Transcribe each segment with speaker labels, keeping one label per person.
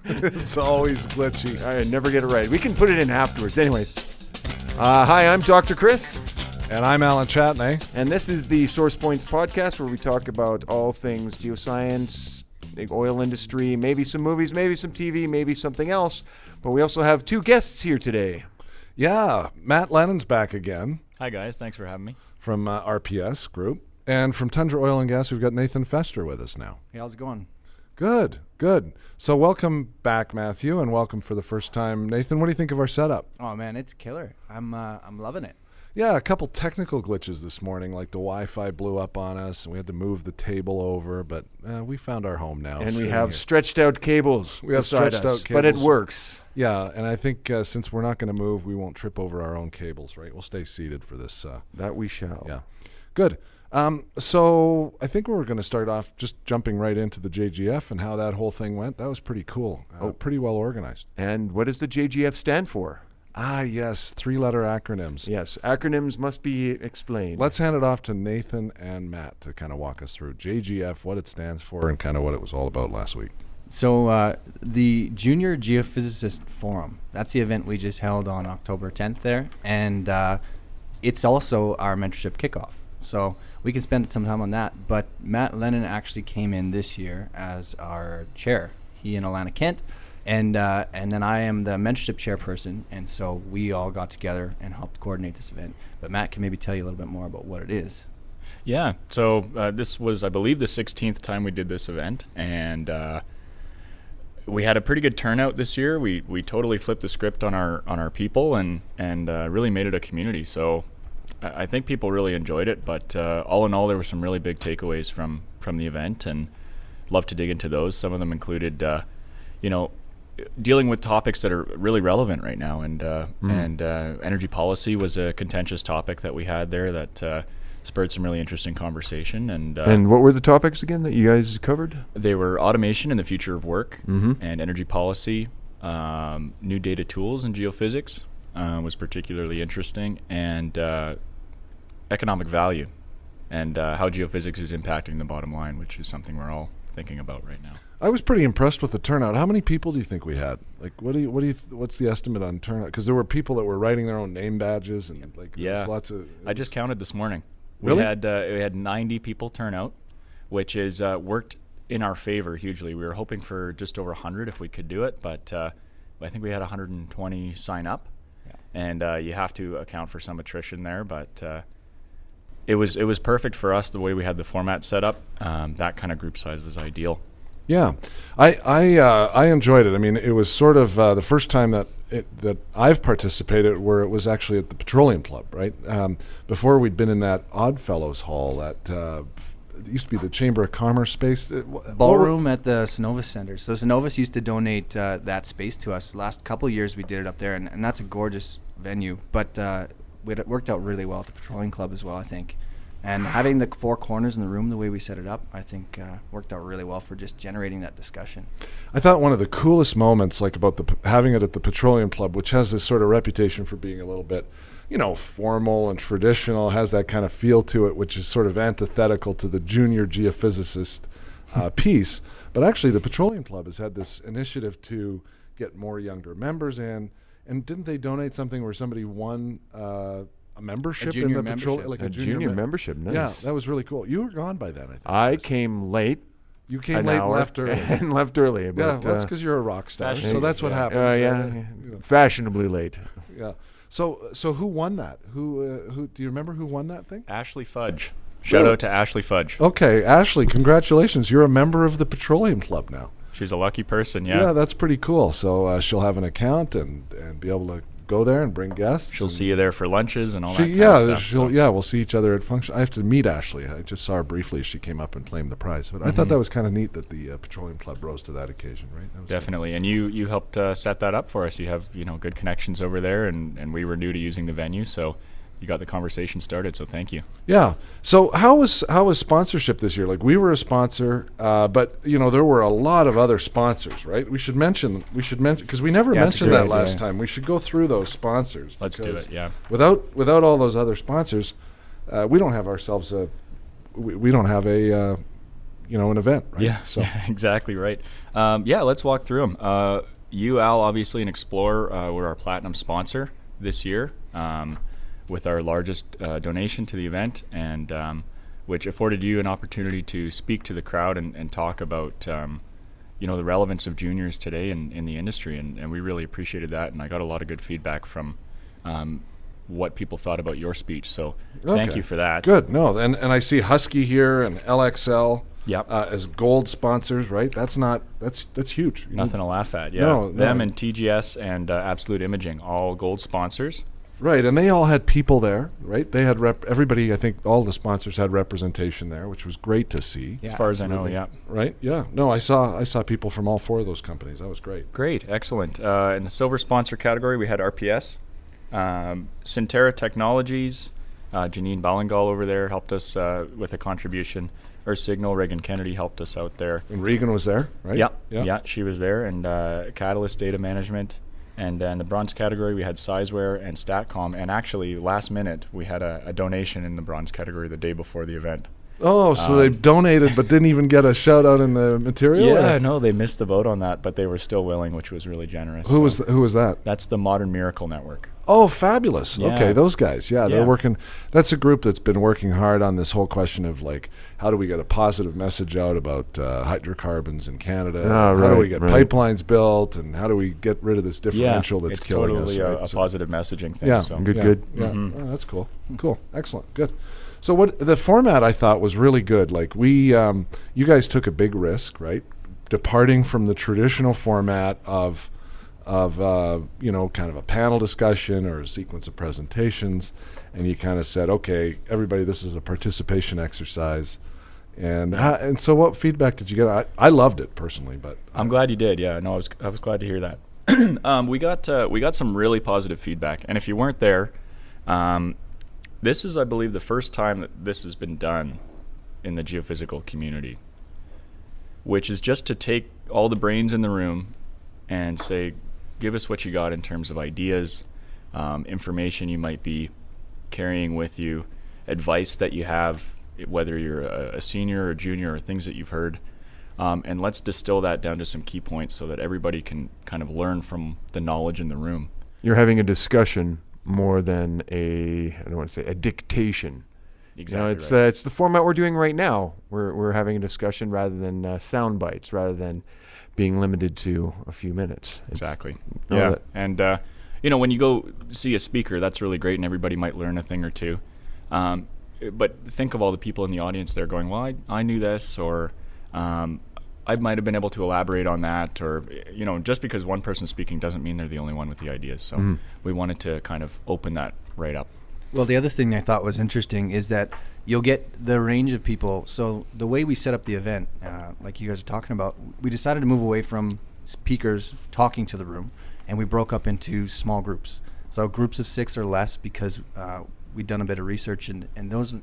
Speaker 1: It's always glitchy.
Speaker 2: I never get it right. We can put it in afterwards. Anyways. Hi, I'm Dr. Chris.
Speaker 1: And I'm Alan Chatney.
Speaker 2: And this is the Source Points podcast where we talk about all things geoscience, the oil industry, maybe some movies, maybe some TV, maybe something else. But we also have two guests here today.
Speaker 1: Yeah, Matt Lennon's back again.
Speaker 3: Hi, guys. Thanks for having me.
Speaker 1: From RPS Group. And from Tundra Oil and Gas, we've got Nathan Fester with us now.
Speaker 4: Hey, how's it going?
Speaker 1: Good, good. So welcome back, Matthew, and welcome for the first time, Nathan. What do you think of our setup?
Speaker 4: Oh man, it's killer. I'm loving it.
Speaker 1: Yeah, a couple technical glitches this morning, like the Wi-Fi blew up on us, and we had to move the table over, but we found our home now.
Speaker 2: And we have stretched out cables.
Speaker 1: We have stretched out cables.
Speaker 2: But it works.
Speaker 1: Yeah, and I think since we're not going to move, we won't trip over our own cables, right? We'll stay seated for this.
Speaker 2: That we shall.
Speaker 1: Yeah, good. So I think we're going to start off just jumping right into the JGF and how that whole thing went. That was pretty cool. Pretty well organized.
Speaker 2: And what does the JGF stand for?
Speaker 1: Yes, 3-letter acronyms.
Speaker 2: Yes, acronyms must be explained.
Speaker 1: Let's hand it off to Nathan and Matt to kind of walk us through JGF, what it stands for, and kind of what it was all about last week.
Speaker 4: So the Junior Geophysicist Forum, that's the event we just held on October 10th there, and it's also our mentorship kickoff. So we can spend some time on that, but Matt Lennon actually came in this year as our chair, he and Alana Kent. And then I am the mentorship chairperson, and so we all got together and helped coordinate this event. But Matt can maybe tell you a little bit more about what it is.
Speaker 3: Yeah, so this was, I believe, the 16th time we did this event, and we had a pretty good turnout this year. We totally flipped the script on our people and really made it a community. So I think people really enjoyed it, but all in all, there were some really big takeaways from the event, and love to dig into those. Some of them included, dealing with topics that are really relevant right now, and energy policy was a contentious topic that we had there that spurred some really interesting conversation. And
Speaker 2: what were the topics again that you guys covered?
Speaker 3: They were automation and the future of work,
Speaker 2: Mm-hmm.
Speaker 3: and energy policy, new data tools and geophysics was particularly interesting, and economic value, and how geophysics is impacting the bottom line, which is something we're all thinking about right now.
Speaker 1: I was pretty impressed with the turnout. How many people do you think we had? Like, what's the estimate on turnout? Because there were people that were writing their own name badges and there was lots of.
Speaker 3: I just counted this morning.
Speaker 1: Really?
Speaker 3: We had 90 people turn out, which is worked in our favor hugely. We were hoping for just over 100 if we could do it, but I think we had 120 sign up, and you have to account for some attrition there, but. It was perfect for us the way we had the format set up. That kind of group size was ideal.
Speaker 1: Yeah, I enjoyed it. I mean, it was sort of the first time that I've participated where it was actually at the Petroleum Club, right? Before we'd been in that Oddfellows Hall that it used to be the Chamber of Commerce space.
Speaker 4: Ballroom at the Synovus Center. So Synovus used to donate that space to us. The last couple of years we did it up there, and that's a gorgeous venue. But it worked out really well at the Petroleum Club as well, I think. And having the 4 corners in the room the way we set it up, I think worked out really well for just generating that discussion.
Speaker 1: I thought one of the coolest moments, like about having it at the Petroleum Club, which has this sort of reputation for being a little bit, formal and traditional, has that kind of feel to it, which is sort of antithetical to the Junior Geophysicist piece. But actually, the Petroleum Club has had this initiative to get more younger members in. And didn't they donate something where somebody won a membership in the Petroleum? Like
Speaker 2: a junior membership, nice.
Speaker 1: Yeah, that was really cool. You were gone by then, I think.
Speaker 2: I came late.
Speaker 1: You came late and left early.
Speaker 2: And left early. But,
Speaker 1: yeah, that's because you're a rock star. So that's what happens.
Speaker 2: Yeah, fashionably late.
Speaker 1: Yeah. So who won that? Who do you remember who won that thing?
Speaker 3: Ashley Fudge. Shout out to Ashley Fudge.
Speaker 1: Okay, Ashley, congratulations. You're a member of the Petroleum Club now.
Speaker 3: She's a lucky person, yeah.
Speaker 1: Yeah, that's pretty cool. So she'll have an account and be able to go there and bring guests.
Speaker 3: She'll see you there for lunches and all that kind of stuff.
Speaker 1: We'll see each other at function. I have to meet Ashley. I just saw her briefly as she came up and claimed the prize. But I thought that was kind of neat that the Petroleum Club rose to that occasion, right? That was
Speaker 3: definitely. Good. And you helped set that up for us. You have good connections over there, and we were new to using the venue, so you got the conversation started, so thank you.
Speaker 1: Yeah. So how was sponsorship this year? Like, we were a sponsor, but there were a lot of other sponsors, right? We should mention because we never mentioned that last time. We should go through those sponsors.
Speaker 3: Let's do it. Yeah.
Speaker 1: Without all those other sponsors, we don't have ourselves we don't have a an event, right?
Speaker 3: Yeah,
Speaker 1: So
Speaker 3: yeah, exactly right. Let's walk through them. You, Al, obviously, and Explore were our platinum sponsor this year, with our largest donation to the event, and which afforded you an opportunity to speak to the crowd and talk about the relevance of juniors today in the industry, and we really appreciated that. And I got a lot of good feedback from what people thought about your speech. So thank
Speaker 1: Okay.
Speaker 3: you for that.
Speaker 1: Good. No, and I see Husky here and LXL
Speaker 3: Yep.
Speaker 1: as gold sponsors, right? That's huge.
Speaker 3: Nothing to laugh at. Yeah.
Speaker 1: No,
Speaker 3: Them
Speaker 1: no.
Speaker 3: and TGS and Absolute Imaging, all gold sponsors.
Speaker 1: Right, and they all had people there, right? They had everybody. I think all the sponsors had representation there, which was great to see.
Speaker 4: Yeah,
Speaker 3: As far as I
Speaker 4: absolutely.
Speaker 3: know, yeah.
Speaker 1: Right? Yeah. No, I saw people from all 4 of those companies. That was great.
Speaker 3: Great, excellent. In the silver sponsor category, we had RPS, Centera Technologies, Janine Ballingal over there helped us with a contribution. Or Signal, Reagan Kennedy helped us out there.
Speaker 1: And Regan was there, right?
Speaker 3: Yeah, she was there. And Catalyst Data Management. And in the bronze category, we had Sizeware and Statcom. And actually, last minute, we had a donation in the bronze category the day before the event.
Speaker 1: Oh, so they donated but didn't even get a shout out in the material?
Speaker 3: Yeah,
Speaker 1: or?
Speaker 3: no, they missed the boat on that, but they were still willing, which was really generous.
Speaker 1: Who was that?
Speaker 3: That's the Modern Miracle Network.
Speaker 1: Oh, fabulous.
Speaker 3: Yeah.
Speaker 1: Okay, those guys. Yeah, they're
Speaker 3: Yeah.
Speaker 1: working. That's a group that's been working hard on this whole question of like, how do we get a positive message out about hydrocarbons in Canada?
Speaker 2: Ah,
Speaker 1: how do we
Speaker 2: right,
Speaker 1: get
Speaker 2: right.
Speaker 1: pipelines built? And how do we get rid of this differential that's
Speaker 3: it's
Speaker 1: killing
Speaker 3: totally
Speaker 1: us?
Speaker 3: a
Speaker 1: right? So-
Speaker 3: positive messaging thing.
Speaker 1: Yeah,
Speaker 3: So.
Speaker 2: Good,
Speaker 1: yeah,
Speaker 2: good.
Speaker 1: Yeah,
Speaker 3: Mhm.
Speaker 1: Oh, that's cool. Cool, excellent, good. So what the format I thought was really good. Like you guys took a big risk, right? Departing from the traditional format of kind of a panel discussion or a sequence of presentations, and you kind of said, okay, everybody, this is a participation exercise. And so what feedback did you get? I loved it personally, but
Speaker 3: I'm glad you did. Yeah, no, I was glad to hear that. We got some really positive feedback, and if you weren't there, this is, I believe, the first time that this has been done in the geophysical community, which is just to take all the brains in the room and say, give us what you got in terms of ideas, information you might be carrying with you, advice that you have, whether you're a senior or junior, or things that you've heard. And let's distill that down to some key points so that everybody can kind of learn from the knowledge in the room.
Speaker 2: You're having a discussion more than I don't want to say a dictation.
Speaker 3: Exactly
Speaker 2: It's
Speaker 3: right.
Speaker 2: it's the format we're doing right now. We're having a discussion rather than sound bites, rather than being limited to a few minutes.
Speaker 3: Exactly.
Speaker 2: know
Speaker 3: Yeah.
Speaker 2: that-
Speaker 3: And, when you go see a speaker, that's really great, and everybody might learn a thing or two. But think of all the people in the audience there going, well, I knew this, or I might have been able to elaborate on that, or, just because one person's speaking doesn't mean they're the only one with the ideas. So we wanted to kind of open that right up.
Speaker 4: Well, the other thing I thought was interesting is that you'll get the range of people. So the way we set up the event, like you guys are talking about, we decided to move away from speakers talking to the room, and we broke up into small groups. So groups of 6 or less, because we'd done a bit of research, and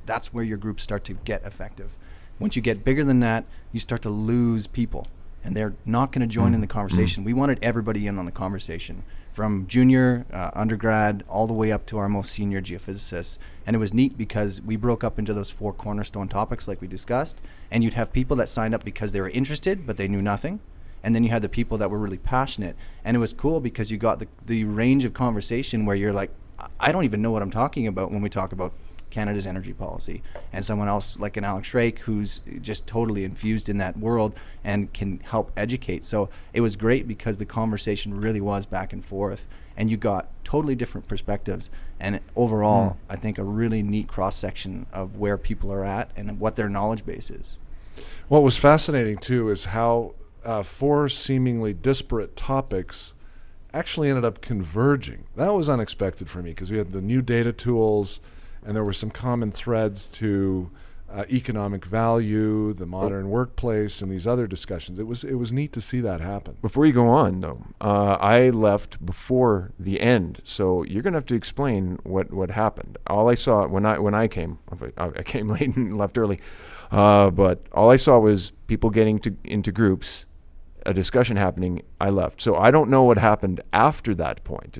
Speaker 4: that's where your groups start to get effective. Once you get bigger than that, you start to lose people, and they're not going to join in the conversation. We wanted everybody in on the conversation, from junior, undergrad, all the way up to our most senior geophysicists. And it was neat because we broke up into those 4 cornerstone topics like we discussed, and you'd have people that signed up because they were interested, but they knew nothing. And then you had the people that were really passionate. And it was cool because you got the range of conversation where you're like, I don't even know what I'm talking about when we talk about Canada's energy policy, and someone else like an Alex Shrake who's just totally infused in that world and can help educate. So it was great because the conversation really was back and forth, and you got totally different perspectives, and overall I think a really neat cross-section of where people are at and what their knowledge base is.
Speaker 1: what was fascinating too is how 4 seemingly disparate topics actually ended up converging. That was unexpected for me because we had the new data tools, and there were some common threads to economic value, the modern workplace, and these other discussions. It was neat to see that happen.
Speaker 2: Before you go on, though, I left before the end, so you're gonna have to explain what happened. All I saw when I came, I came late and left early, but all I saw was people getting into groups, a discussion happening. I left, so I don't know what happened after that point.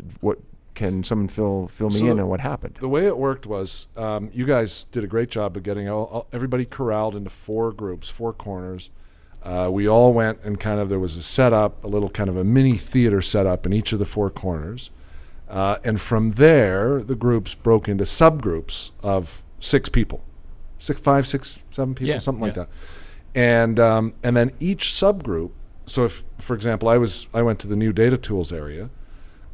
Speaker 2: can someone fill me in on what happened?
Speaker 1: The way it worked was you guys did a great job of getting everybody corralled into 4 groups, 4 corners. We all went and there was a setup, a little kind of a mini theater setup in each of the 4 corners. And from there, the groups broke into subgroups of 6 people, 5, 6, 7 people, something like that. And then each subgroup. So if, for example, I went to the new data tools area,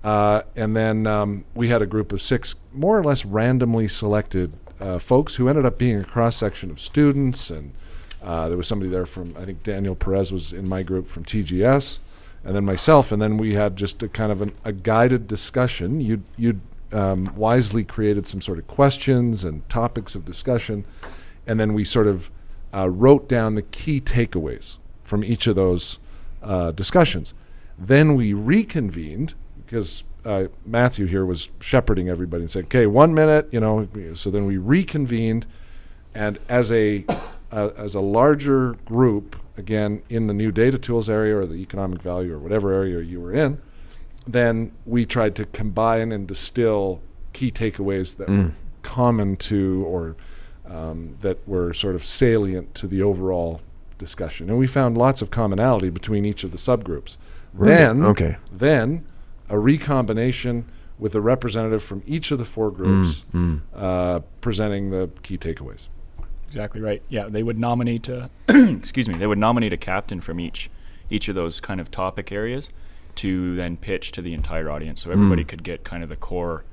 Speaker 1: and then we had a group of 6 more or less randomly selected folks who ended up being a cross section of students, and there was somebody there from, I think Daniel Perez was in my group from TGS, and then myself, and then we had just a kind of a guided discussion. You'd wisely created some sort of questions and topics of discussion, and then we sort of wrote down the key takeaways from each of those discussions. Then we reconvened, because Matthew here was shepherding everybody and said, okay, 1 minute, so then we reconvened, and as a larger group, again, in the new data tools area or the economic value or whatever area you were in, then we tried to combine and distill key takeaways that were common to, or that were sort of salient to the overall discussion. And we found lots of commonality between each of the subgroups.
Speaker 2: Right.
Speaker 1: Then a recombination with a representative from each of the 4 groups presenting the key takeaways.
Speaker 3: Exactly right. Yeah, they would nominate they would nominate a captain from each of those kind of topic areas to then pitch to the entire audience, so everybody could get kind of the core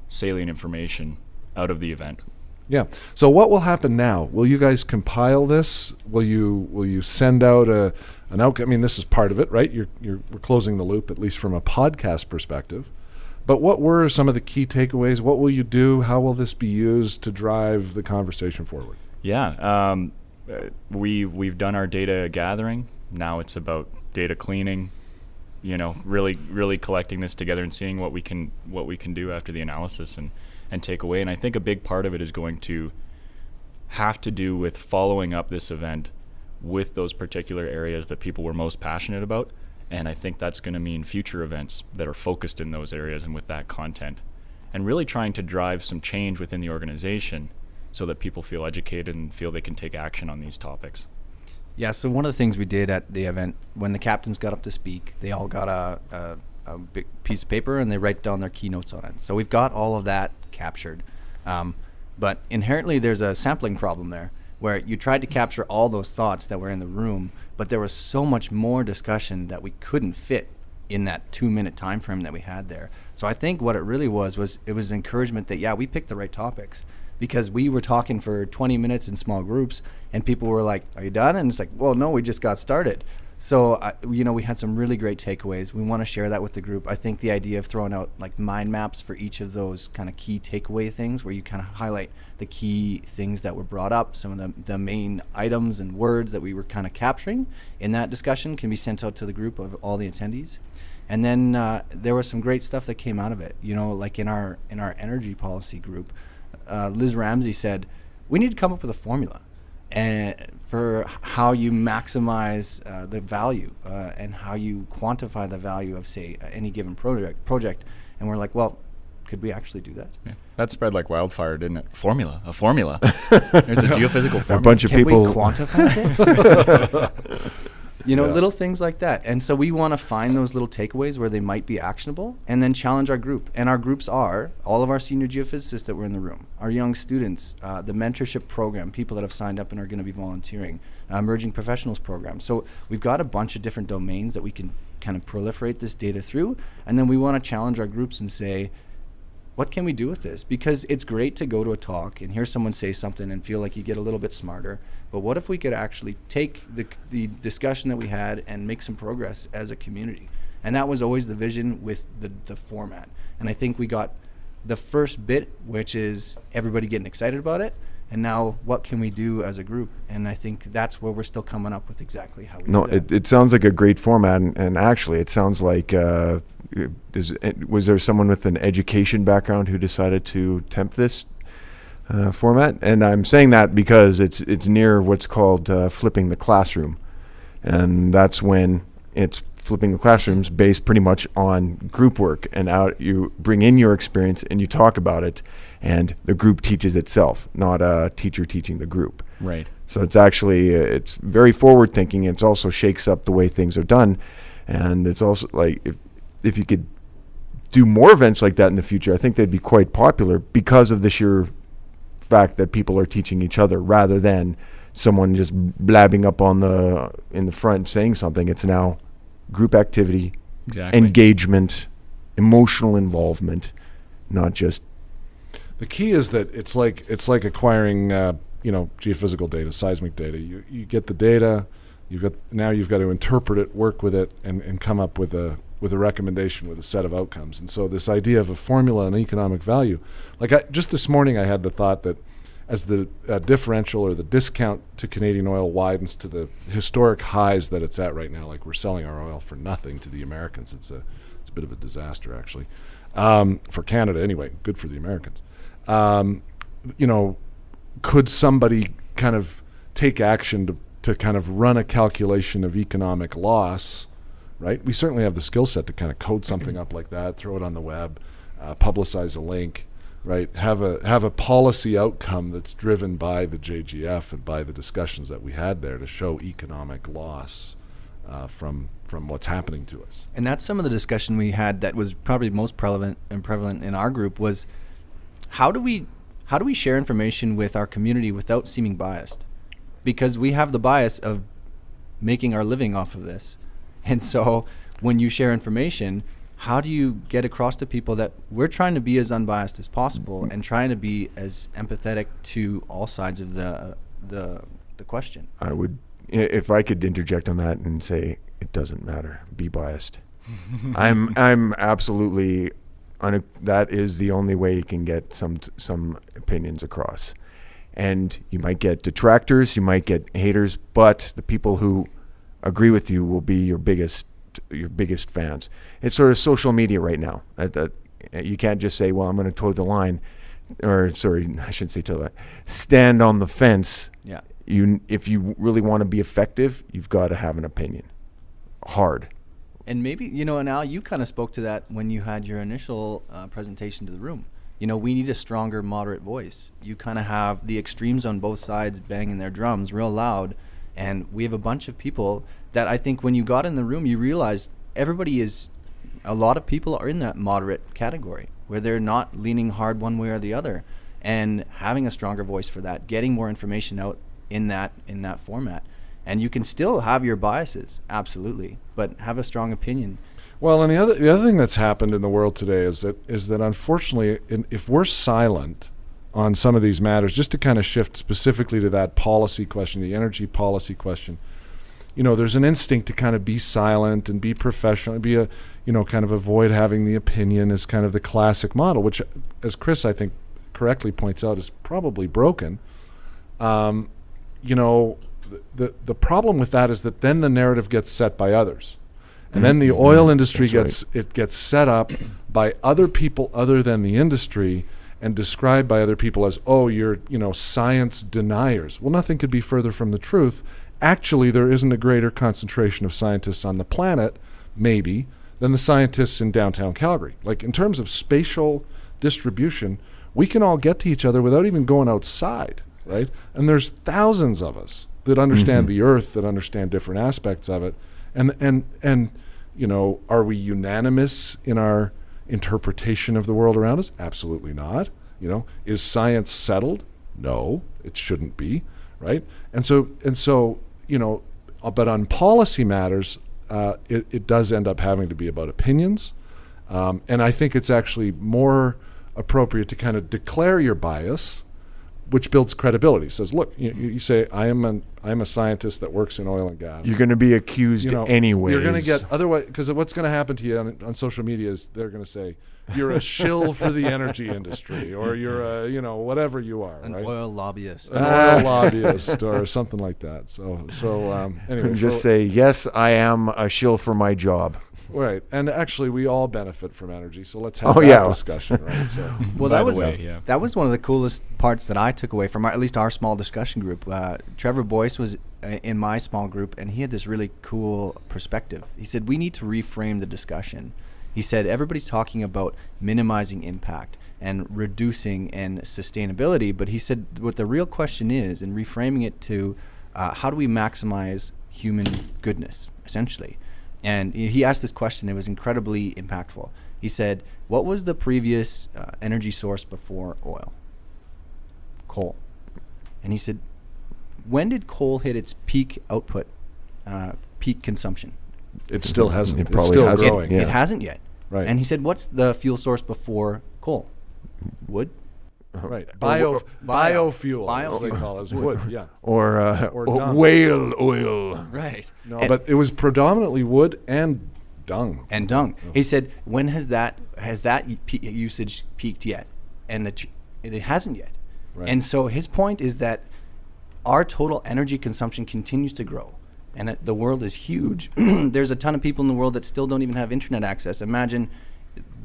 Speaker 3: salient information out of the event.
Speaker 1: Yeah. So what will happen now? Will you guys compile this? Will you send out an outcome? I mean, this is part of it, right? We're closing the loop, at least from a podcast perspective. But what were some of the key takeaways? What will you do? How will this be used to drive the conversation forward?
Speaker 3: Yeah. We've done our data gathering. Now it's about data cleaning. Really collecting this together and seeing what we can do after the analysis and take away. And I think a big part of it is going to have to do with following up this event with those particular areas that people were most passionate about. And I think that's going to mean future events that are focused in those areas and with that content. And really trying to drive some change within the organization so that people feel educated and feel they can take action on these topics.
Speaker 4: Yeah, so one of the things we did at the event, when the captains got up to speak, they all got a big piece of paper and they write down their keynotes on it. So we've got all of that captured. But inherently there's a sampling problem there, where you tried to capture all those thoughts that were in the room, but there was so much more discussion that we couldn't fit in that 2-minute time frame that we had there. So I think what it really was it was an encouragement that, we picked the right topics. Because we were talking for 20 minutes in small groups, and people were like, are you done? And it's like, well, no, we just got started. So, we had some really great takeaways. We want to share that with the group. I think the idea of throwing out like mind maps for each of those kind of key takeaway things, where you kind of highlight the key things that were brought up, some of the main items and words that we were kind of capturing in that discussion, can be sent out to the group of all the attendees. And then there was some great stuff that came out of it. Like in our energy policy group, Liz Ramsey said, we need to come up with a formula for how you maximize the value and how you quantify the value of, say, any given project. And we're like, well, could we actually do that?
Speaker 3: Yeah. That spread like wildfire, didn't it? A formula. There's a geophysical formula.
Speaker 2: A bunch of people.
Speaker 4: Can we quantify this? Little things like that. And so we want to find those little takeaways where they might be actionable and then challenge our group. And our groups are all of our senior geophysicists that were in the room, our young students, the Mentorship Program, people that have signed up and are going to be volunteering, emerging professionals program. So we've got a bunch of different domains that we can kind of proliferate this data through. And then we want to challenge our groups and say, what can we do with this? Because it's great to go to a talk and hear someone say something and feel like you get a little bit smarter. But what if we could actually take the discussion that we had and make some progress as a community? And that was always the vision with the format. And I think we got the first bit, which is everybody getting excited about it. And now what can we do as a group? And I think that's where we're still coming up with exactly how we do that.
Speaker 2: It sounds like a great format. And actually, it sounds like... was there someone with an education background who decided to tempt this format? And I'm saying that because it's near what's called flipping the classroom, and that's when it's flipping the classrooms based pretty much on group work, and out you bring in your experience and you talk about it, and the group teaches itself, not a teacher teaching the group.
Speaker 3: Right.
Speaker 2: So it's actually it's very forward thinking. It also shakes up the way things are done, and it's also like if you could do more events like that in the future, I think they'd be quite popular because of the sheer fact that people are teaching each other rather than someone just blabbing up in the front saying something. It's now group activity,
Speaker 3: Exactly.
Speaker 2: engagement, emotional involvement, not just.
Speaker 1: The key is that it's like acquiring geophysical data, seismic data. You get the data, you've got to interpret it, work with it, and come up with a recommendation with a set of outcomes. And so this idea of a formula and economic value, just this morning I had the thought that as the differential or the discount to Canadian oil widens to the historic highs that it's at right now, like we're selling our oil for nothing to the Americans. It's a bit of a disaster, actually, for Canada anyway. Good for the Americans. Could somebody kind of take action to kind of run a calculation of economic loss? Right, we certainly have the skill set to kind of code something up like that, throw it on the web, publicize a link. Right, have a policy outcome that's driven by the JGF and by the discussions that we had there to show economic loss from what's happening to us.
Speaker 4: And that's some of the discussion we had that was probably most prevalent in our group was how do we share information with our community without seeming biased? Because we have the bias of making our living off of this. And so when you share information, how do you get across to people that we're trying to be as unbiased as possible and trying to be as empathetic to all sides of the question?
Speaker 2: I would, if I could interject on that and say, it doesn't matter. Be biased. I'm absolutely. That is the only way you can get some opinions across, and you might get detractors, you might get haters, but the people who agree with you will be your biggest fans. It's sort of social media right now. You can't just say, well, I'm going to toe the line, or sorry, I shouldn't say toe the line. Stand on the fence.
Speaker 4: Yeah.
Speaker 2: If you really want to be effective, you've got to have an opinion. Hard.
Speaker 4: And maybe, and Al, you kind of spoke to that when you had your initial presentation to the room. We need a stronger, moderate voice. You kind of have the extremes on both sides banging their drums real loud, and we have a bunch of people that I think when you got in the room, you realized a lot of people are in that moderate category where they're not leaning hard one way or the other, and having a stronger voice for that, getting more information out in that format. And you can still have your biases, absolutely, but have a strong opinion.
Speaker 1: Well, and the other thing that's happened in the world today is that unfortunately, if we're silent on some of these matters, just to kind of shift specifically to that policy question, the energy policy question, there's an instinct to kind of be silent and be professional, kind of avoid having the opinion is kind of the classic model, which, as Chris, I think, correctly points out, is probably broken. The problem with that is that then the narrative gets set by others. And then the oil industry gets set up by other people other than the industry and described by other people as, oh, you're, science deniers. Well, nothing could be further from the truth. Actually, there isn't a greater concentration of scientists on the planet, maybe, than the scientists in downtown Calgary. Like, in terms of spatial distribution, we can all get to each other without even going outside, right? And there's thousands of us that understand the Earth, that understand different aspects of it. And are we unanimous in our interpretation of the world around us? Absolutely not. Is science settled? No, it shouldn't be, right? And so but on policy matters, it does end up having to be about opinions. And I think it's actually more appropriate to kind of declare your bias, which builds credibility. It says, look, you say, I am a scientist that works in oil and gas.
Speaker 2: You're going to be accused anyway.
Speaker 1: You're going to get, otherwise, because what's going to happen to you on social media is they're going to say, you're a shill for the energy industry, or you're a, whatever you are.
Speaker 4: An
Speaker 1: right?
Speaker 4: oil lobbyist.
Speaker 1: An oil lobbyist or something like that. So anyway.
Speaker 2: Just say, yes, I am a shill for my job.
Speaker 1: Right. And actually, we all benefit from energy, so let's have that discussion, right? So.
Speaker 4: Well, that was one of the coolest parts that I took away from at least our small discussion group. Trevor Boyce was in my small group, and he had this really cool perspective. He said, we need to reframe the discussion. He said, everybody's talking about minimizing impact and reducing and sustainability, but he said what the real question is, and reframing it to how do we maximize human goodness, essentially. And he asked this question. It was incredibly impactful. He said, what was the previous energy source before oil? Coal. And he said, when did coal hit its peak output, peak consumption?
Speaker 1: It still hasn't.
Speaker 2: It
Speaker 1: It's
Speaker 2: probably
Speaker 1: still
Speaker 2: hasn't.
Speaker 1: growing.
Speaker 2: Yeah.
Speaker 4: It hasn't yet.
Speaker 1: Right.
Speaker 4: And he said, what's the fuel source before coal? Wood?
Speaker 1: Right.
Speaker 4: Bio-
Speaker 1: Biofuel, as they call it, is wood. Yeah.
Speaker 2: Or
Speaker 1: Or dung.
Speaker 2: whale oil.
Speaker 4: Right.
Speaker 1: No, but it was predominantly wood and dung.
Speaker 4: And dung. He said, when has that usage peaked yet? And it hasn't yet.
Speaker 1: Right.
Speaker 4: And so his point is that our total energy consumption continues to grow, and the world is huge. There's a ton of people in the world that still don't even have internet access. Imagine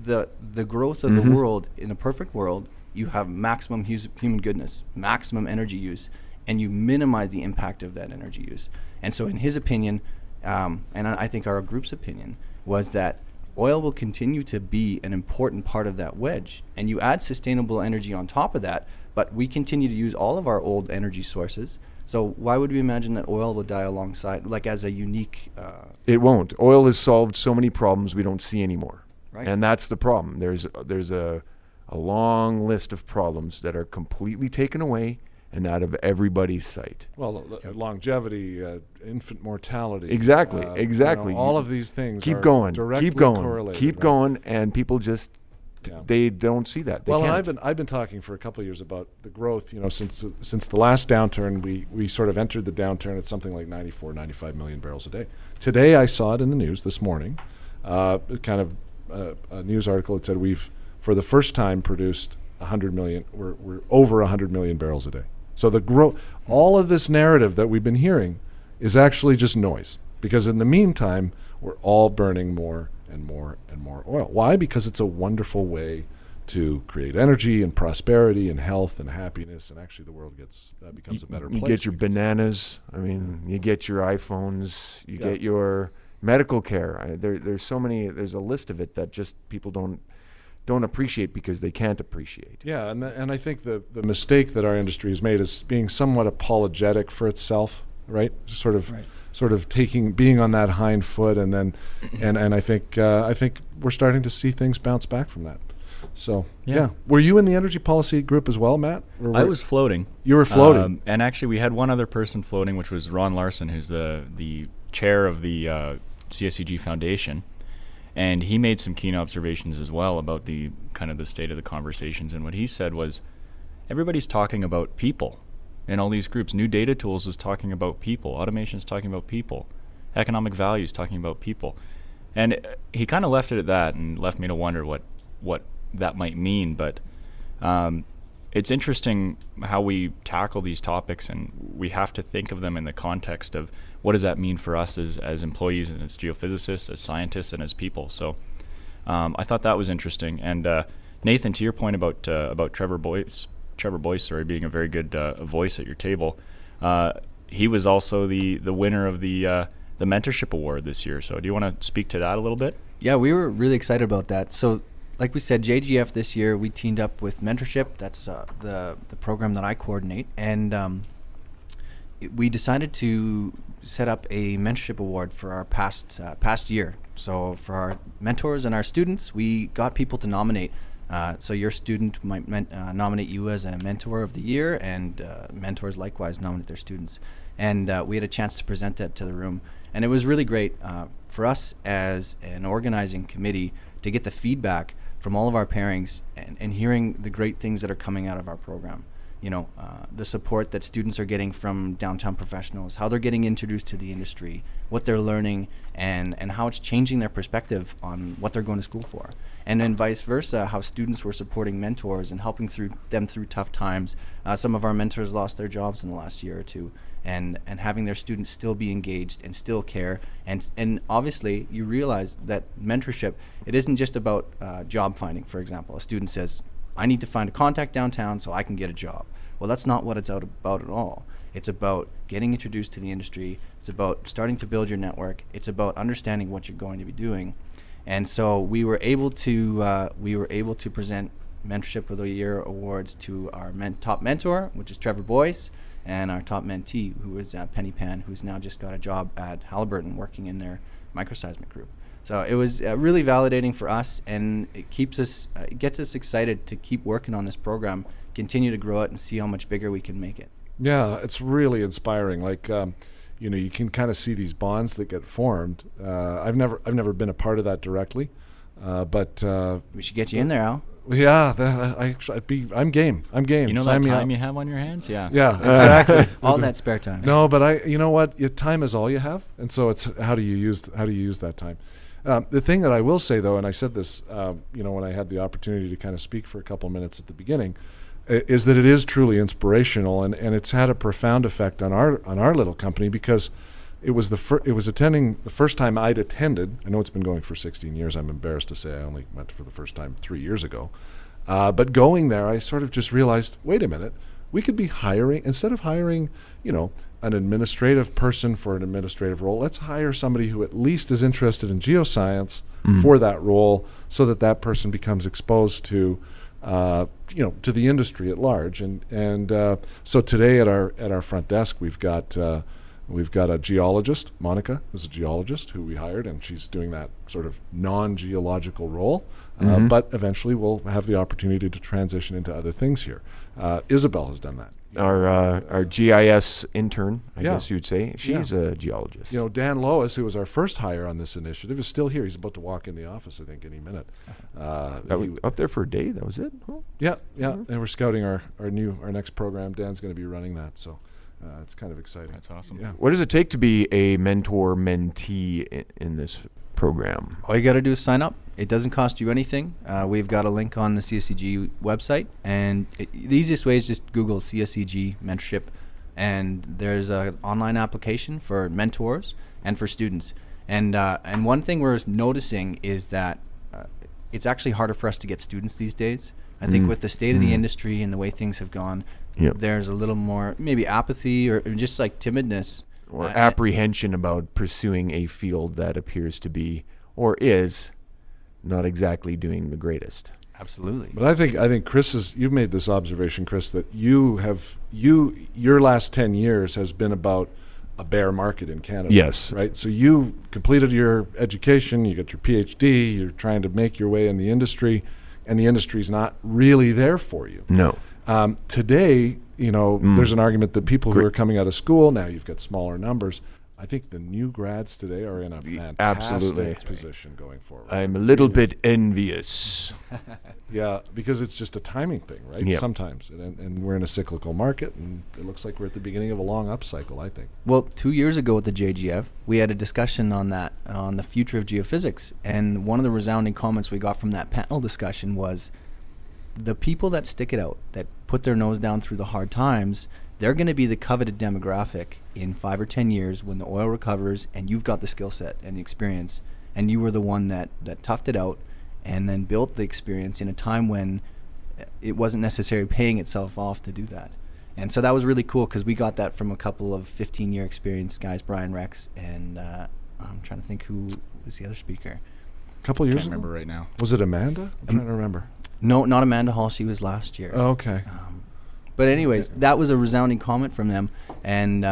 Speaker 4: the growth of the world. In a perfect world, you have maximum human goodness, maximum energy use, and you minimize the impact of that energy use. And so in his opinion, and I think our group's opinion, was that oil will continue to be an important part of that wedge. And you add sustainable energy on top of that, but we continue to use all of our old energy sources. So why would we imagine that oil will die alongside, like as a unique...
Speaker 2: It won't. Oil has solved so many problems we don't see anymore.
Speaker 4: Right.
Speaker 2: And that's the problem. There's a long list of problems that are completely taken away and out of everybody's sight.
Speaker 1: Well, longevity, infant mortality.
Speaker 2: Exactly,
Speaker 1: you
Speaker 2: exactly.
Speaker 1: know, all of these things
Speaker 2: Keep
Speaker 1: are
Speaker 2: going,
Speaker 1: directly
Speaker 2: keep going,
Speaker 1: correlated,
Speaker 2: keep
Speaker 1: right?
Speaker 2: going, and people just
Speaker 1: Yeah.
Speaker 2: they don't see that. They
Speaker 1: Well,
Speaker 2: can't.
Speaker 1: and I've been talking for a couple of years about the growth. You know, since the last downturn, we sort of entered the downturn at something like 95 million barrels a day. Today, I saw it in the news this morning, kind of a news article that said we've, for the first time, produced 100 million. We're over 100 million barrels a day. So the growth, all of this narrative that we've been hearing, is actually just noise. Because in the meantime, we're all burning more and more and more oil. Why? Because it's a wonderful way to create energy and prosperity and health and happiness, and actually the world becomes a better place.
Speaker 2: You get your bananas. I mean, you get your iPhones. You get your medical care. There's so many. There's a list of it that just people don't appreciate because they can't appreciate.
Speaker 1: Yeah, and I think the mistake that our industry has made is being somewhat apologetic for itself, right? Sort of being on that hind foot, and then and I think we're starting to see things bounce back from that. So yeah. Were you in the energy policy group as well, Matt?
Speaker 3: I was floating.
Speaker 1: You were floating,
Speaker 3: and actually we had one other person floating, which was Ron Larson, who's the chair of the CSCG Foundation. And he made some keen observations as well about the kind of the state of the conversations. And what he said was, everybody's talking about people in all these groups. New data tools is talking about people. Automation is talking about people. Economic value is talking about people. And he kind of left it at that and left me to wonder what that might mean. But it's interesting how we tackle these topics, and we have to think of them in the context of what does that mean for us as employees and as geophysicists, as scientists, and as people. So I thought that was interesting. And Nathan, to your point about Trevor Boyce, being a very good voice at your table, he was also the winner of the Mentorship Award this year. So do you want to speak to that a little bit?
Speaker 4: Yeah, we were really excited about that. So like we said, JGF this year, we teamed up with Mentorship. That's the program that I coordinate. And we decided to set up a mentorship award for our past year. So for our mentors and our students, we got people to nominate. So your student might nominate you as a mentor of the year, and mentors likewise nominate their students. And we had a chance to present that to the room. And it was really great for us as an organizing committee to get the feedback from all of our pairings and hearing the great things that are coming out of our program. You know, the support that students are getting from downtown professionals, how they're getting introduced to the industry, what they're learning, and how it's changing their perspective on what they're going to school for. And then vice versa, how students were supporting mentors and helping them through tough times. Some of our mentors lost their jobs in the last year or two, and having their students still be engaged and still care. And obviously, you realize that mentorship, it isn't just about job finding, for example. A student says, I need to find a contact downtown so I can get a job. Well, that's not what it's about at all. It's about getting introduced to the industry. It's about starting to build your network. It's about understanding what you're going to be doing. And so we were able to present Mentorship of the Year awards to our top mentor, which is Trevor Boyce, and our top mentee, who is Penny Pan, who's now just got a job at Halliburton working in their microseismic group. So it was really validating for us, and it gets us excited to keep working on this program, continue to grow it, and see how much bigger we can make it.
Speaker 1: Yeah, it's really inspiring. Like, you can kind of see these bonds that get formed. I've never been a part of that directly, but
Speaker 4: We should get you in there, Al.
Speaker 1: yeah, I'm game.
Speaker 3: You know
Speaker 1: Sign
Speaker 3: that
Speaker 1: me
Speaker 3: time
Speaker 1: up.
Speaker 3: you have on your hands? Yeah.
Speaker 1: Yeah, exactly.
Speaker 4: All that spare time.
Speaker 1: No, but you know what? Your time is all you have, and so it's how do you use that time. The thing that I will say, though, and I said this, when I had the opportunity to kind of speak for a couple minutes at the beginning, is that it is truly inspirational, and it's had a profound effect on our little company, because it was attending the first time I'd attended. I know it's been going for 16 years. I'm embarrassed to say I only went for the first time 3 years ago. But going there, I sort of just realized, wait a minute, we could be hiring, instead of hiring, an administrative person for an administrative role, let's hire somebody who at least is interested in geoscience for that role, so that person becomes exposed to to the industry at large. And so today at our front desk, we've got a geologist, Monica is a geologist who we hired, and she's doing that sort of non-geological role. But eventually we'll have the opportunity to transition into other things here. Isabel has done that.
Speaker 2: Our GIS intern, I
Speaker 1: Yeah.
Speaker 2: guess you'd say, she's a geologist.
Speaker 1: Dan Lois, who was our first hire on this initiative, is still here. He's about to walk in the office, I think, any minute.
Speaker 2: Up there for a day, that was it? Oh.
Speaker 1: Yeah. And we're scouting our next program. Dan's going to be running that, so it's kind of exciting.
Speaker 3: That's awesome.
Speaker 1: Yeah.
Speaker 2: What does it take to be a mentor-mentee in this program?
Speaker 4: All you got to do is sign up. It doesn't cost you anything. We've got a link on the CSCG website, and the easiest way is just Google CSCG mentorship, and there's an online application for mentors and for students. And one thing we're noticing is that it's actually harder for us to get students these days. I think with the state of the industry and the way things have gone, there's a little more maybe apathy or just like timidness.
Speaker 2: Or apprehension about pursuing a field that appears to be, or is, not exactly doing the greatest.
Speaker 4: Absolutely.
Speaker 1: But I think Chris you've made this observation, Chris, that your last 10 years has been about a bear market in Canada.
Speaker 2: Yes.
Speaker 1: Right? So you completed your education, you got your PhD, you're trying to make your way in the industry, and the industry's not really there for you.
Speaker 2: No.
Speaker 1: Today, there's an argument that people who are coming out of school, now you've got smaller numbers. I think the new grads today are in a fantastic position going forward.
Speaker 2: I'm a little bit envious.
Speaker 1: Yeah, because it's just a timing thing, right?
Speaker 2: Yep.
Speaker 1: Sometimes. And we're in a cyclical market, and it looks like we're at the beginning of a long upcycle, I think.
Speaker 4: Well, 2 years ago at the JGF, we had a discussion on the future of geophysics. And one of the resounding comments we got from that panel discussion was, the people that stick it out, that put their nose down through the hard times, they're going to be the coveted demographic in 5 or 10 years when the oil recovers and you've got the skill set and the experience, and you were the one that toughed it out and then built the experience in a time when it wasn't necessarily paying itself off to do that. And so that was really cool, because we got that from a couple of 15-year experienced guys, Brian Rex, and I'm trying to think who was the other speaker.
Speaker 1: A couple years
Speaker 3: Can't
Speaker 1: ago?
Speaker 3: remember right now.
Speaker 1: Was it Amanda? I'm trying to remember.
Speaker 4: No, not Amanda Hall. She was last year.
Speaker 1: Oh, okay.
Speaker 4: But anyways, that was a resounding comment from them, and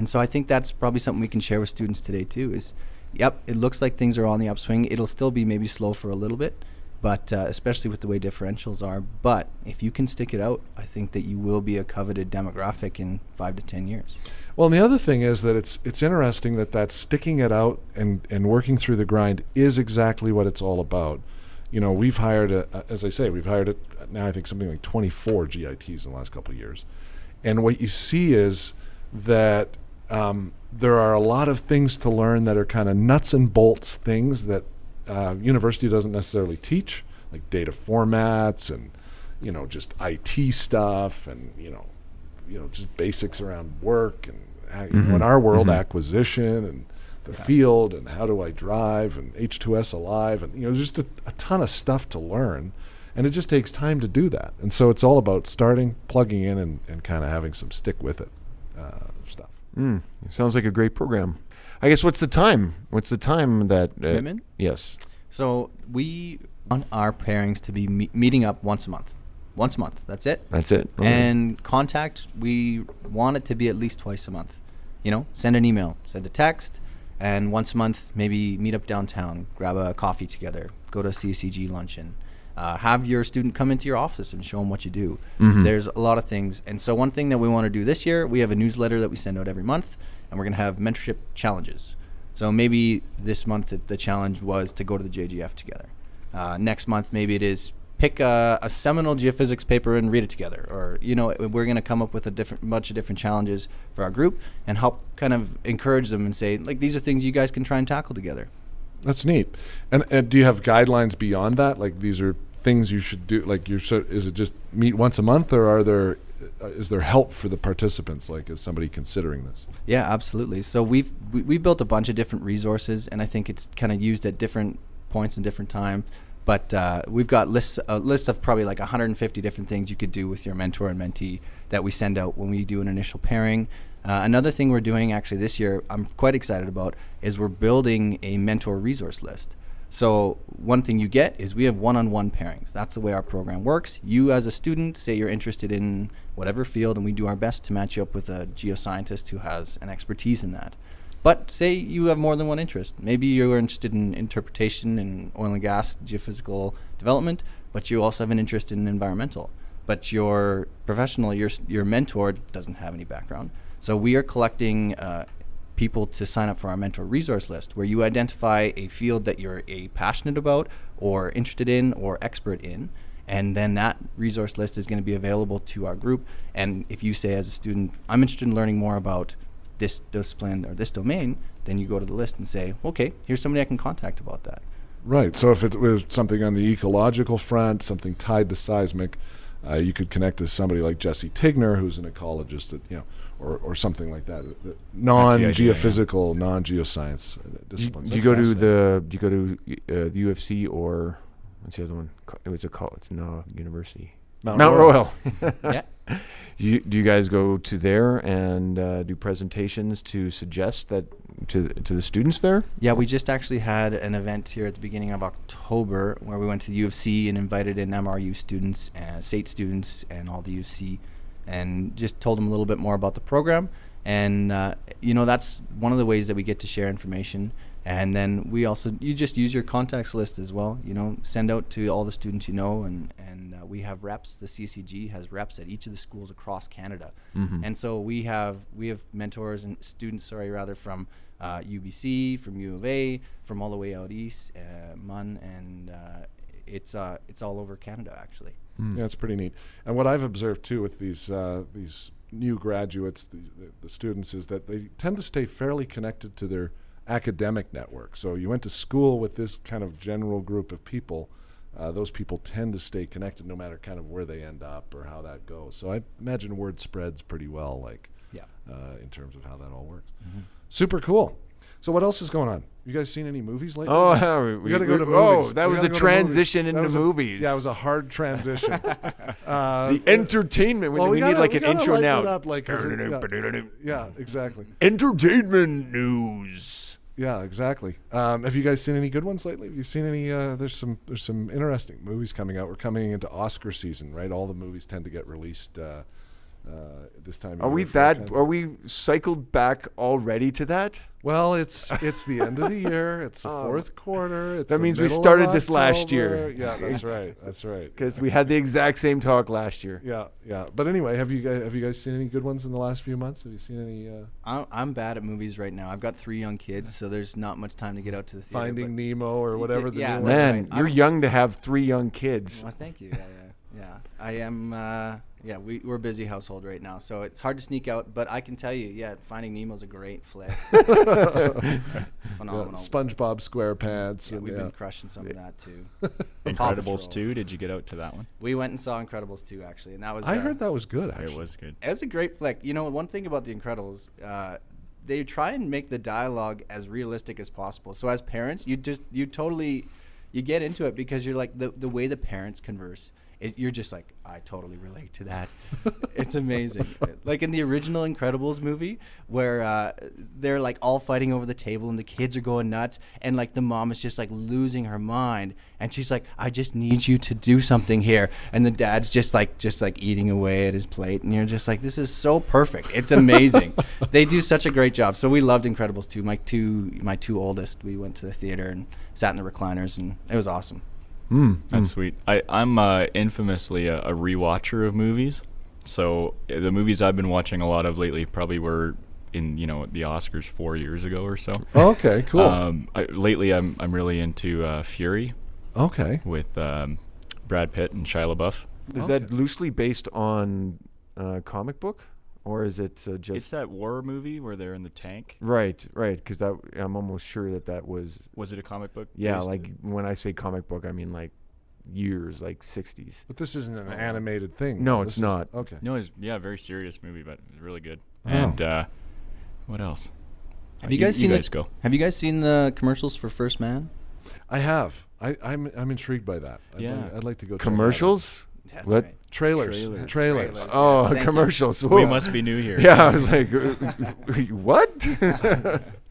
Speaker 4: so I think that's probably something we can share with students today too. Is, yep, it looks like things are on the upswing. It'll still be maybe slow for a little bit, but especially with the way differentials are. But if you can stick it out, I think that you will be a coveted demographic in 5 to 10 years.
Speaker 1: Well, and the other thing is that it's interesting that sticking it out and working through the grind is exactly what it's all about. We've hired, we've hired now I think something like 24 GITs in the last couple of years. And what you see is that there are a lot of things to learn that are kind of nuts and bolts things that university doesn't necessarily teach, like data formats and, just IT stuff and, just basics around work and, in our world, acquisition and the field and how do I drive and H2S Alive and there's just a ton of stuff to learn, and it just takes time to do that. And so it's all about starting, plugging in, and kind of having some stick with it of stuff.
Speaker 2: Sounds like a great program. I guess what's the time? What's the time that
Speaker 4: Commitment?
Speaker 2: Yes.
Speaker 4: So we want our pairings to be meeting up once a month. Once a month. That's it.
Speaker 2: That's it. Okay.
Speaker 4: And contact, we want it to be at least twice a month. Send an email, send a text, and once a month, maybe meet up downtown, grab a coffee together, go to a CCG luncheon. Have your student come into your office and show them what you do. There's a lot of things. And so one thing that we want to do this year, we have a newsletter that we send out every month, and we're going to have mentorship challenges. So maybe this month the challenge was to go to the JGF together. Next month, maybe it is pick a seminal geophysics paper and read it together. Or, we're going to come up with a bunch of different challenges for our group and help kind of encourage them and say, like, these are things you guys can try and tackle together.
Speaker 1: That's neat. And do you have guidelines beyond that? Like, these are things you should do? Like, is it just meet once a month, or is there help for the participants? Like, is somebody considering this?
Speaker 4: Yeah, absolutely. So we built a bunch of different resources, and I think it's kind of used at different points and different time. But we've got a list of probably like 150 different things you could do with your mentor and mentee that we send out when we do an initial pairing. Another thing we're doing actually this year, I'm quite excited about, is we're building a mentor resource list. So one thing you get is we have one-on-one pairings. That's the way our program works. You as a student say you're interested in whatever field, and we do our best to match you up with a geoscientist who has an expertise in that. But say you have more than one interest. Maybe you're interested in interpretation and oil and gas, geophysical development, but you also have an interest in environmental. But your professional, your mentor doesn't have any background. So we are collecting people to sign up for our mentor resource list, where you identify a field that you're passionate about or interested in or expert in, and then that resource list is going to be available to our group. And if you say as a student, I'm interested in learning more about this discipline or this domain, then you go to the list and say, okay, here's somebody I can contact about that.
Speaker 1: Right. So if it was something on the ecological front, something tied to seismic, you could connect to somebody like Jesse Tigner, who's an ecologist, that or something like that. Non-geophysical, non-geoscience disciplines.
Speaker 2: Do you go to the UFC, or what's the other one? It's no university. Mount Royal.
Speaker 4: Yeah.
Speaker 2: Do you guys go to there and do presentations to suggest that to the students there?
Speaker 4: Yeah, we just actually had an event here at the beginning of October where we went to the U of C and invited in MRU students and state students and all the U of C, and just told them a little bit more about the program. And that's one of the ways that we get to share information. And then you just use your contacts list as well. Send out to all the students and we have reps. The CCG has reps at each of the schools across Canada. And so we have mentors and students, from UBC, from U of A, from all the way out east, MUN, and it's all over Canada actually.
Speaker 1: Yeah, it's pretty neat. And what I've observed too with these new graduates, the students, is that they tend to stay fairly connected to their academic network. So you went to school with this kind of general group of people. Those people tend to stay connected no matter kind of where they end up or how that goes. So I imagine word spreads pretty well, in terms of how that all works. Super cool. So what else is going on? You guys seen any movies lately?
Speaker 2: Oh,
Speaker 1: we got to go to movies.
Speaker 2: That was a transition into movies.
Speaker 1: Yeah, it was a hard transition.
Speaker 2: The entertainment. We need like an intro now.
Speaker 1: Yeah, exactly.
Speaker 2: Entertainment news.
Speaker 1: Yeah, exactly. Have you guys seen any good ones lately? Have you seen any? There's some interesting movies coming out. We're coming into Oscar season, right? All the movies tend to get released this time.
Speaker 2: Are we cycled back already to that?
Speaker 1: Well, it's the end of the year. It's the fourth quarter.
Speaker 2: That means we started this last year.
Speaker 1: Yeah, that's right. That's right.
Speaker 2: Because we had the exact same talk last year.
Speaker 1: Yeah. But anyway, have you guys seen any good ones in the last few months? Have you seen any?
Speaker 4: I'm bad at movies right now. I've got 3 young kids, so there's not much time to get out to the theater.
Speaker 1: Finding Nemo or whatever the new one.
Speaker 2: Man, you're young to have 3 young kids.
Speaker 4: Well, thank you. Yeah. I am. We're a busy household right now, so it's hard to sneak out. But I can tell you, Finding Nemo's a great flick. Phenomenal.
Speaker 1: SpongeBob SquarePants.
Speaker 4: Yeah, we've been crushing some of that too.
Speaker 3: Incredibles 2. Did you get out to that one?
Speaker 4: We went and saw Incredibles 2 actually, and that was.
Speaker 1: I heard that was good. Actually,
Speaker 3: it was good.
Speaker 4: It's a great flick. One thing about the Incredibles, they try and make the dialogue as realistic as possible. So as parents, you get into it because you're like the way the parents converse you're just like, I totally relate to that. It's amazing. Like in the original Incredibles movie, where they're like all fighting over the table and the kids are going nuts, and like the mom is just like losing her mind, and she's like, I just need you to do something here, and the dad's just like eating away at his plate, and you're just like, this is so perfect. It's amazing. They do such a great job. So we loved Incredibles too. My two oldest, we went to the theater and sat in the recliners, and it was awesome.
Speaker 3: That's sweet. I'm infamously a rewatcher of movies. So the movies I've been watching a lot of lately probably were in the Oscars 4 years ago or so.
Speaker 1: Oh, okay, cool.
Speaker 3: Lately, I'm really into Fury.
Speaker 1: Okay.
Speaker 3: With Brad Pitt and Shia LaBeouf.
Speaker 2: Is that loosely based on comic book, or is it just?
Speaker 3: It's that war movie where they're in the tank.
Speaker 2: Right. Because I'm almost sure that was.
Speaker 3: Was it a comic book?
Speaker 2: Yeah, like when I say comic book, I mean like years, like 60s.
Speaker 1: But this isn't an animated thing.
Speaker 2: No,
Speaker 1: This
Speaker 2: it's
Speaker 1: is-
Speaker 2: not.
Speaker 1: Okay.
Speaker 3: No, it's a very serious movie, but it was really good.
Speaker 1: Oh.
Speaker 3: And what else?
Speaker 4: Have you guys seen
Speaker 3: guys go?
Speaker 4: Have you guys seen the commercials for First Man?
Speaker 1: I have. I'm intrigued by that.
Speaker 3: Yeah.
Speaker 1: I'd like to go check
Speaker 2: Commercials?
Speaker 4: That's
Speaker 2: What?
Speaker 4: right.
Speaker 1: Trailers.
Speaker 4: Trailers.
Speaker 2: Oh,
Speaker 4: Yes, thank you.
Speaker 2: commercials.
Speaker 3: We
Speaker 2: Whoa.
Speaker 3: must be new here.
Speaker 2: Yeah, I was like, what?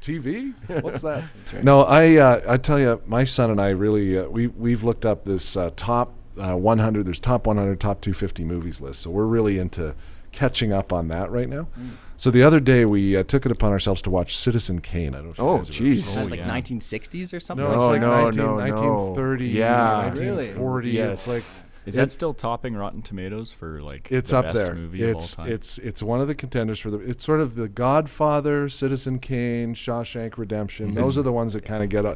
Speaker 1: TV? What's that?
Speaker 4: That's right.
Speaker 1: No, I tell you, my son and I really we've looked up this top 100. There's top 100, top 250 movies list. So we're really into catching up on that right now. So the other day we took it upon ourselves to watch Citizen Kane. I don't know if you
Speaker 2: Oh,
Speaker 1: guys have ever
Speaker 2: jeez.
Speaker 1: seen
Speaker 4: Is that
Speaker 1: it.
Speaker 4: like
Speaker 3: yeah.
Speaker 4: 1960s or something?
Speaker 1: No,
Speaker 2: Oh,
Speaker 1: it's like
Speaker 2: no,
Speaker 1: 19,
Speaker 2: no.
Speaker 1: 1930,
Speaker 2: Yeah.
Speaker 1: 1940.
Speaker 2: Really?
Speaker 1: It's like
Speaker 3: Is that still topping Rotten Tomatoes for like
Speaker 1: it's
Speaker 3: the
Speaker 1: up
Speaker 3: best
Speaker 1: there.
Speaker 3: movie
Speaker 1: It's
Speaker 3: of all time?
Speaker 1: it's one of the contenders for the. It's sort of the Godfather, Citizen Kane, Shawshank Redemption. Those are the ones that kind of get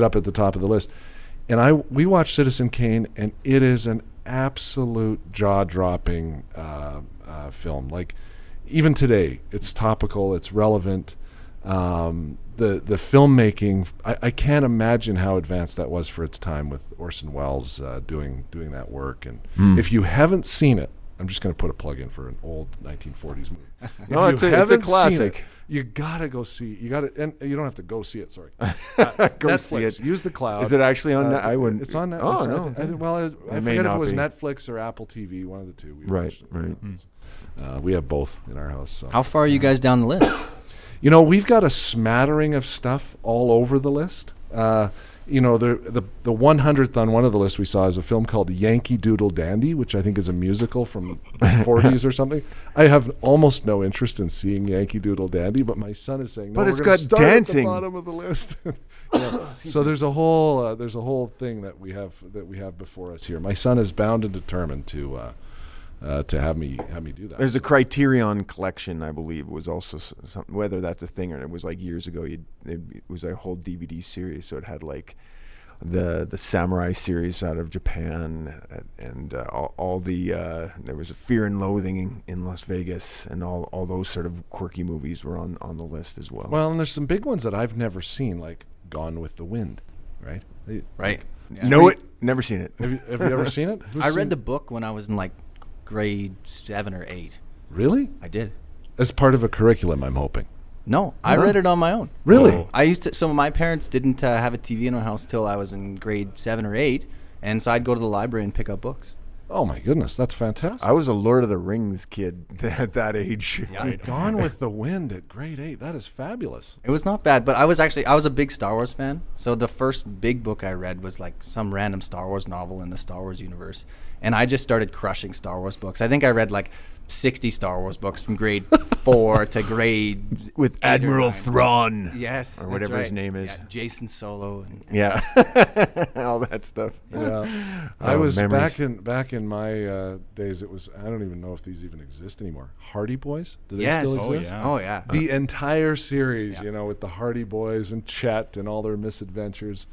Speaker 1: up at the top of the list. And we watched Citizen Kane, and it is an absolute jaw-dropping film. Like even today, it's topical, it's relevant. The filmmaking, I can't imagine how advanced that was for its time with Orson Welles doing that work. And if you haven't seen it, I'm just going to put a plug in for an old 1940s movie.
Speaker 2: No,
Speaker 1: If
Speaker 2: it's
Speaker 1: you
Speaker 2: a
Speaker 1: haven't seen
Speaker 2: classic.
Speaker 1: it, you gotta go see. You gotta, and you don't have to go see it. Sorry,
Speaker 2: Go
Speaker 1: Netflix.
Speaker 2: see it.
Speaker 1: Use the cloud.
Speaker 2: Is it actually on? I wouldn't.
Speaker 1: It's on Netflix.
Speaker 2: Oh no.
Speaker 1: I
Speaker 2: may
Speaker 1: forget if
Speaker 2: not
Speaker 1: it was
Speaker 2: be.
Speaker 1: Netflix or Apple TV. One of the two. We
Speaker 2: Right.
Speaker 1: watched it.
Speaker 2: Right.
Speaker 1: We have both in our house. So.
Speaker 4: How far are you guys down the list?
Speaker 1: We've got a smattering of stuff all over the list. The 100th on one of the lists we saw is a film called Yankee Doodle Dandy, which I think is a musical from the 40s or something. I have almost no interest in seeing Yankee Doodle Dandy, but my son is saying, no,
Speaker 2: But
Speaker 1: we're
Speaker 2: it's
Speaker 1: gonna
Speaker 2: got
Speaker 1: start
Speaker 2: dancing.
Speaker 1: at the bottom of the list. So there's a whole thing that we have before us here. My son is bound and determined to have me do that.
Speaker 2: There's the Criterion collection, I believe, was also something. Whether that's a thing or it was like years ago. It was a whole DVD series, so it had like the samurai series out of Japan, and all the there was a Fear and Loathing in Las Vegas, and all those sort of quirky movies were on the list as well.
Speaker 1: Well, and there's some big ones that I've never seen, like Gone with the Wind, right?
Speaker 4: Right. Yeah.
Speaker 2: Know it? Never seen it.
Speaker 1: Have you ever seen it? Who's
Speaker 4: I
Speaker 1: seen-
Speaker 4: read the book when I was in like grade 7 or 8.
Speaker 1: Really?
Speaker 4: I did.
Speaker 1: As part of a curriculum, I'm hoping.
Speaker 4: No, I read it on my own.
Speaker 1: Really?
Speaker 3: Oh.
Speaker 4: I used to. So my parents didn't have a TV in our house till I was in grade 7 or 8, and so I'd go to the library and pick up books.
Speaker 1: Oh my goodness, that's fantastic.
Speaker 2: I was a Lord of the Rings kid at that age.
Speaker 1: Gone with the Wind at grade 8. That is fabulous.
Speaker 4: It was not bad, but I was a big Star Wars fan. So the first big book I read was like some random Star Wars novel in the Star Wars universe, and I just started crushing Star Wars books. I think I read like 60 Star Wars books from grade 4 to grade
Speaker 2: With
Speaker 4: 8 or
Speaker 2: Admiral
Speaker 4: 9.
Speaker 2: Thrawn.
Speaker 4: Yes,
Speaker 2: Or
Speaker 4: that's
Speaker 2: whatever his
Speaker 4: right.
Speaker 2: name is.
Speaker 4: Yeah, Jason Solo. And
Speaker 2: Yeah. All that stuff.
Speaker 1: Yeah. I
Speaker 2: Oh,
Speaker 1: was
Speaker 2: memories.
Speaker 1: back in my days. It was, I don't even know if these even exist anymore. Hardy Boys? Do they
Speaker 4: Yes.
Speaker 1: still
Speaker 3: Oh,
Speaker 1: exist?
Speaker 3: yeah.
Speaker 4: Oh yeah.
Speaker 1: The entire series,
Speaker 4: Yeah.
Speaker 1: with the Hardy Boys and Chet and all their misadventures.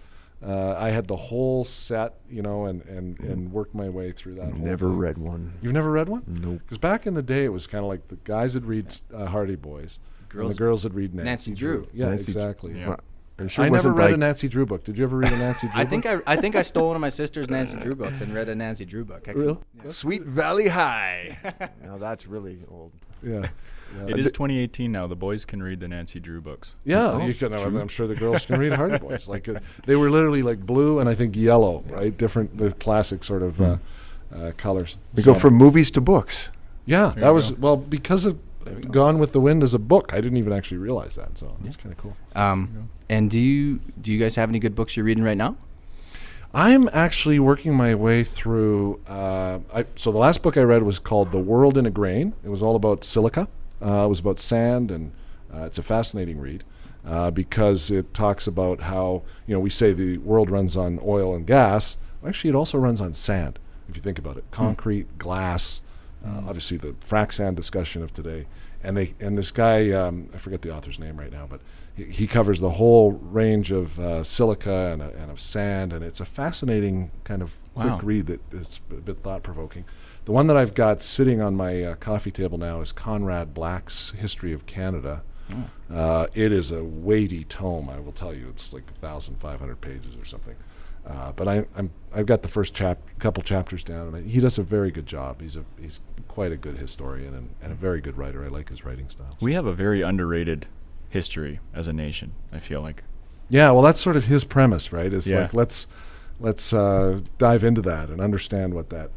Speaker 1: I had the whole set, and worked my way through that. whole
Speaker 2: Never
Speaker 1: thing.
Speaker 2: read one.
Speaker 1: You've never read one?
Speaker 2: Nope.
Speaker 1: Because back in the day, it was kind of like the guys would read Hardy Boys, and the girls would read Nancy Drew. Yeah,
Speaker 2: Nancy Drew.
Speaker 1: exactly.
Speaker 3: Yeah.
Speaker 2: Well, I'm sure
Speaker 1: I
Speaker 2: it
Speaker 1: never
Speaker 2: wasn't
Speaker 1: read
Speaker 2: like,
Speaker 1: a Nancy Drew book. Did you ever read a Nancy Drew
Speaker 4: I
Speaker 1: book?
Speaker 4: think I stole one of my sister's Nancy Drew books and read a Nancy Drew book.
Speaker 1: Really?
Speaker 2: Sweet Valley High. Now that's really old.
Speaker 1: Yeah.
Speaker 3: It is 2018 now. The boys can read the Nancy Drew books.
Speaker 1: Yeah,
Speaker 2: Oh,
Speaker 1: you can. I'm sure the girls can read Hardy Boys. Like they were literally like blue and I think yellow, right? Different, the classic sort of colors.
Speaker 2: We go from movies to books.
Speaker 1: Yeah,
Speaker 3: There
Speaker 1: that
Speaker 3: you
Speaker 1: was
Speaker 3: go.
Speaker 1: well because of Gone with the Wind as a book. I didn't even actually realize that, so that's kind of cool.
Speaker 4: And do you guys have any good books you're reading right now?
Speaker 1: I'm actually working my way through. So the last book I read was called The World in a Grain. It was all about silica. It was about sand, and it's a fascinating read because it talks about how we say the world runs on oil and gas. Actually, it also runs on sand. If you think about it, concrete, glass. Obviously, the frac sand discussion of today, and this guy, I forget the author's name right now, but he covers the whole range of silica and of sand, and it's a fascinating kind of quick read that it's a bit thought-provoking. The one that I've got sitting on my coffee table now is Conrad Black's History of Canada. It is a weighty tome, I will tell you. It's like 1,500 pages or something. But I've got the first couple chapters down, and he does a very good job. He's quite a good historian and a very good writer. I like his writing style.
Speaker 3: We have a very underrated history as a nation, I feel like.
Speaker 1: Yeah, well, that's sort of his premise, right? Is
Speaker 3: Yeah.
Speaker 1: like let's dive into that and understand what that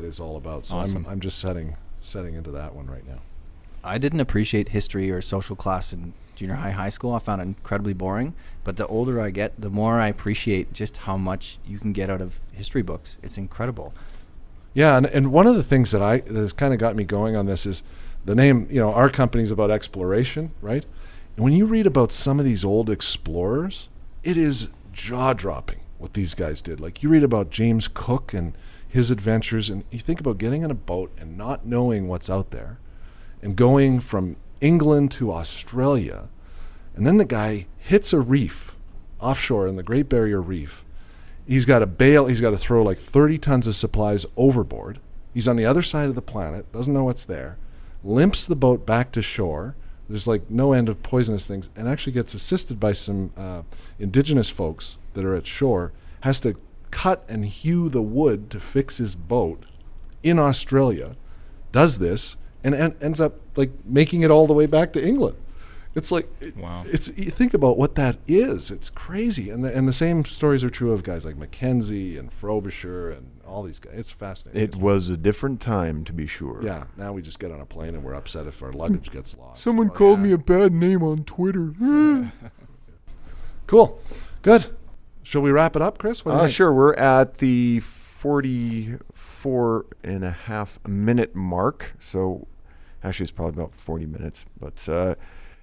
Speaker 1: is all about. So
Speaker 3: Awesome.
Speaker 1: I'm just setting into that one right now.
Speaker 4: I didn't appreciate history or social class in junior high school. I found it incredibly boring. But the older I get, the more I appreciate just how much you can get out of history books. It's incredible.
Speaker 1: Yeah, and one of the things that has kind of got me going on this is the name. Our company's about exploration, right? And when you read about some of these old explorers, it is jaw-dropping what these guys did. Like you read about James Cook and his adventures, and you think about getting on a boat and not knowing what's out there, and going from England to Australia, and then the guy hits a reef offshore in the Great Barrier Reef. He's got to throw like 30 tons of supplies overboard. He's on the other side of the planet, doesn't know what's there, limps the boat back to shore. There's like no end of poisonous things, and actually gets assisted by some indigenous folks that are at shore, has to cut and hew the wood to fix his boat in Australia, does this, and ends up like making it all the way back to England. It's like,
Speaker 3: Wow.
Speaker 1: You think about what that is. It's crazy. And the same stories are true of guys like Mackenzie and Frobisher and all these guys. It's fascinating.
Speaker 2: It was a different time, to be sure.
Speaker 1: Yeah, now we just get on a plane and we're upset if our luggage gets lost.
Speaker 2: Someone
Speaker 1: Well,
Speaker 2: called
Speaker 1: yeah.
Speaker 2: me a bad name on Twitter.
Speaker 1: Cool. Good. Shall we wrap it up, Chris? What do you think?
Speaker 2: Sure. We're at the 44.5-minute mark. So actually, it's probably about 40 minutes. But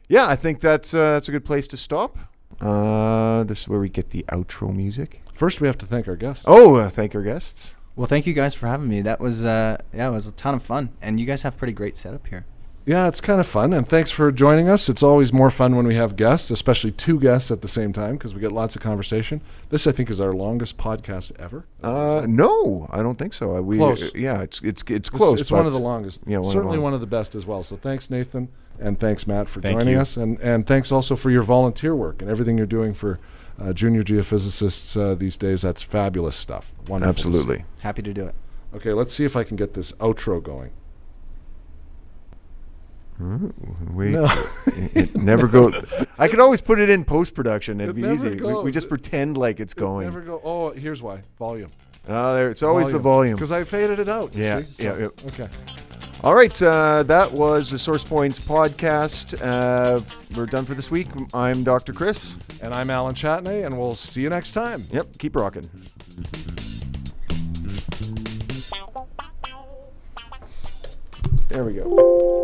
Speaker 2: yeah, I think that's a good place to stop. This is where we get the outro music.
Speaker 1: First, we have to thank our guests.
Speaker 2: Thank our guests.
Speaker 4: Well, thank you guys for having me. That was it was a ton of fun, and you guys have pretty great setup here.
Speaker 1: Yeah, it's kind of fun, and thanks for joining us. It's always more fun when we have guests, especially two guests at the same time, because we get lots of conversation. This, I think, is our longest podcast ever.
Speaker 2: No, I don't think so.
Speaker 1: Close.
Speaker 2: Yeah, it's close.
Speaker 1: It's one of the longest.
Speaker 2: Yeah,
Speaker 1: Certainly one of the best as well. So thanks, Nathan, and thanks, Matt, for
Speaker 3: Thank
Speaker 1: joining
Speaker 3: you.
Speaker 1: us. And thanks also for your volunteer work and everything you're doing for junior geophysicists these days. That's fabulous stuff. Wonderful.
Speaker 2: Absolutely.
Speaker 4: Happy to do it.
Speaker 1: Okay, let's see if I can get this outro going.
Speaker 2: Wait,
Speaker 1: No.
Speaker 2: it never goes. I could always put it in post-production. It'd
Speaker 1: It
Speaker 2: be
Speaker 1: never
Speaker 2: easy. We
Speaker 1: goes.
Speaker 2: just pretend like it's going.
Speaker 1: Never go. Oh, here's why. Volume.
Speaker 2: It's always the volume.
Speaker 1: Because I faded it out. you
Speaker 2: Yeah,
Speaker 1: see?
Speaker 2: yeah.
Speaker 1: Okay.
Speaker 2: All right, that was the Source Points podcast. We're done for this week. I'm Dr. Chris.
Speaker 1: And I'm Alan Chatney, and we'll see you next time.
Speaker 2: Yep, keep rocking. There we go.